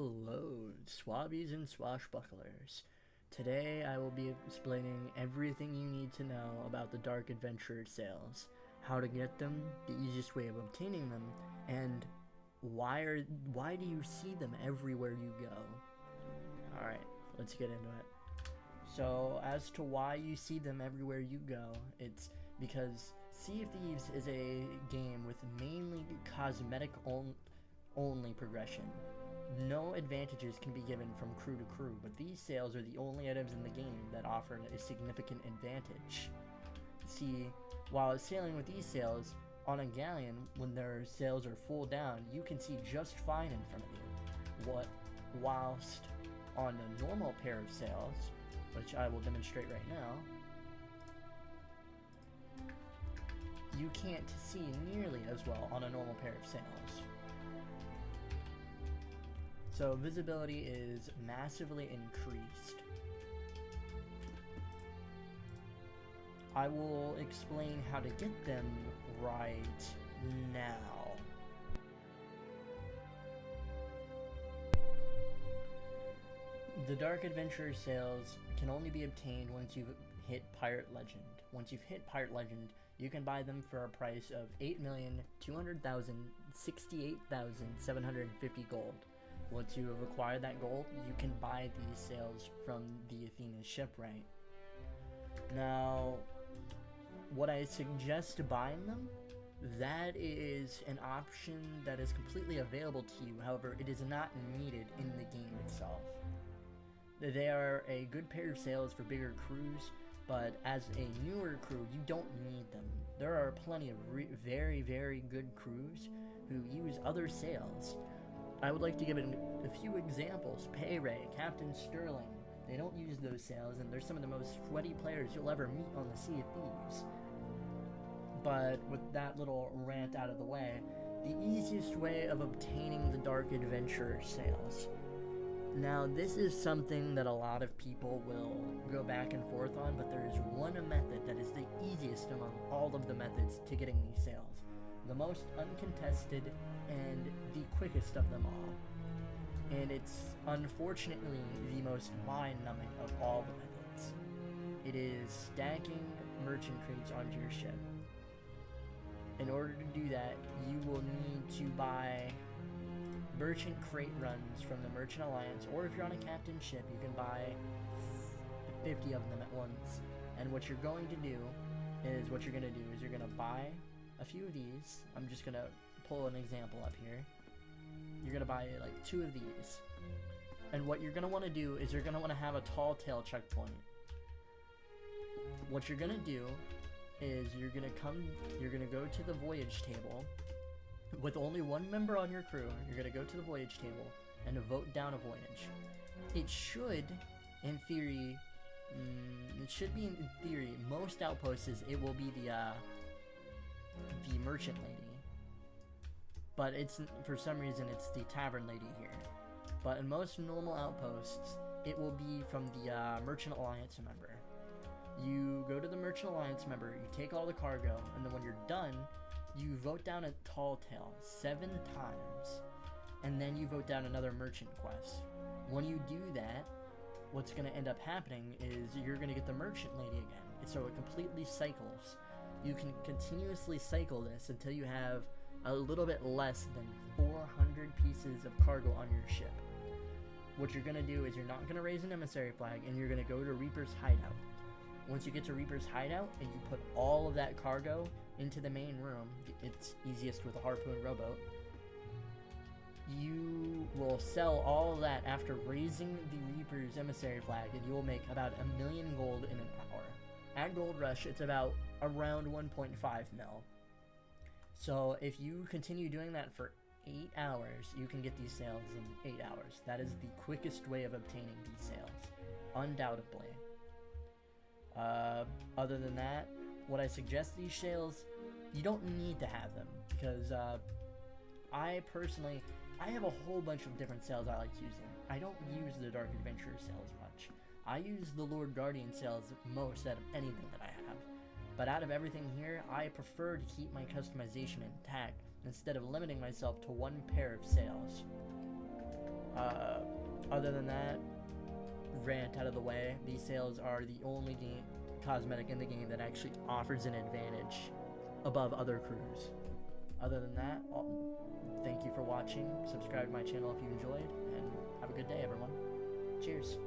Hello, swabbies and swashbucklers. Today I will be explaining everything you need to know about the Dark Adventurer sales, how to get them, the easiest way of obtaining them, and why do you see them everywhere you go? Alright, let's get into it. So, as to why you see them everywhere you go, it's because Sea of Thieves is a game with mainly cosmetic only progression. No advantages can be given from crew to crew, but these sails are the only items in the game that offer a significant advantage. See, while sailing with these sails, on a galleon, when their sails are full down, you can see just fine in front of you. Whilst on a normal pair of sails, which I will demonstrate right now, you can't see nearly as well on a normal pair of sails. So visibility is massively increased. I will explain how to get them right now. The Dark Adventurer sails can only be obtained once you've hit Pirate Legend. Once you've hit Pirate Legend, you can buy them for a price of 8,200,068,750 gold. Once you have acquired that gold, you can buy these sails from the Athena's shipwright. Now, what I suggest buying them, that is an option that is completely available to you. However, it is not needed in the game itself. They are a good pair of sails for bigger crews, but as a newer crew, you don't need them. There are plenty of very, very good crews who use other sails. I would like to give a few examples. Payray, Captain Sterling, they don't use those sails, and they're some of the most sweaty players you'll ever meet on the Sea of Thieves. But with that little rant out of the way, the easiest way of obtaining the Dark Adventurer sails. Now, this is something that a lot of people will go back and forth on, but there is one method that is the easiest among all of the methods to getting these sails. The most uncontested and the quickest of them all. And it's unfortunately the most mind-numbing of all the methods. It is stacking merchant crates onto your ship. In order to do that, you will need to buy merchant crate runs from the Merchant Alliance, or if you're on a captain ship, you can buy 50 of them at once. And what you're going to do is you're going to buy a few of these. I'm just going to pull an example up here. You're going to buy like 2 of these. And what you're going to want to do is you're going to want to have a tall tale checkpoint. What you're going to do is you're going to go to the voyage table. With only one member on your crew, you're going to go to the voyage table and vote down a voyage. It should, in theory, most outposts, it will be the merchant lady. But for some reason, it's the tavern lady here. But in most normal outposts, it will be from the Merchant Alliance member. You go to the Merchant Alliance member, you take all the cargo, and then when you're done, you vote down a tall tale 7 times, and then you vote down another merchant quest. When you do that, what's going to end up happening is you're going to get the merchant lady again. So it completely cycles. You can continuously cycle this until you have a little bit less than 400 pieces of cargo on your ship. What you're going to do is you're not going to raise an emissary flag, and you're going to go to Reaper's Hideout. Once you get to Reaper's Hideout and you put all of that cargo into the main room, it's easiest with a harpoon rowboat, you will sell all of that after raising the Reaper's emissary flag, and you will make about 1,000,000 gold in an hour. At Gold Rush, it's about around 1.5 mil. So if you continue doing that for 8 hours, you can get these sails in 8 hours. That is the quickest way of obtaining these sails, undoubtedly. Other than that, what I suggest these sails, you don't need to have them, because I personally have a whole bunch of different sails I like using. I don't use the Dark Adventurer sails much. I use the Lord Guardian sails most out of anything that I have. But out of everything here, I prefer to keep my customization intact instead of limiting myself to one pair of sails. Other than that, rant out of the way, these sales are the only cosmetic in the game that actually offers an advantage above other crews. Other than that, thank you for watching. Subscribe to my channel if you enjoyed, and have a good day, everyone. Cheers.